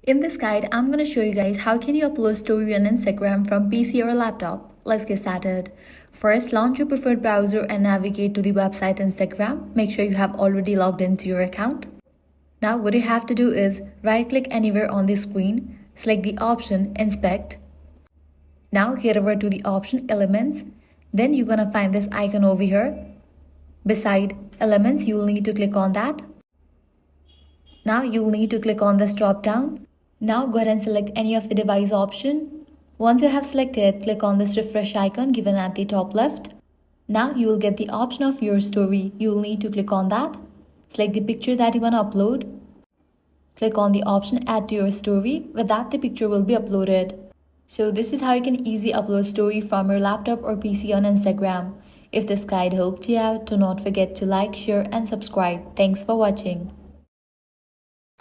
In this guide, I'm going to show you guys how can you upload story on Instagram from PC or laptop. Let's get started. First, launch your preferred browser and navigate to the website Instagram. Make sure you have already logged into your account. Now what you have to do is right-click anywhere on the screen, select the option Inspect. Now head over to the option Elements. Then you're going to find this icon over here. Beside Elements, you'll need to click on that. Now you'll need to click on this drop down. Now go ahead and select any of the device option. Once you have selected, click on this refresh icon given at the top left. Now you will get the option of your story. You will need to click on that. Select the picture that you want to upload. Click on the option add to your story. With that, the picture will be uploaded. So this is how you can easily upload story from your laptop or PC on Instagram. If this guide helped you out, do not forget to like, share and subscribe. Thanks for watching.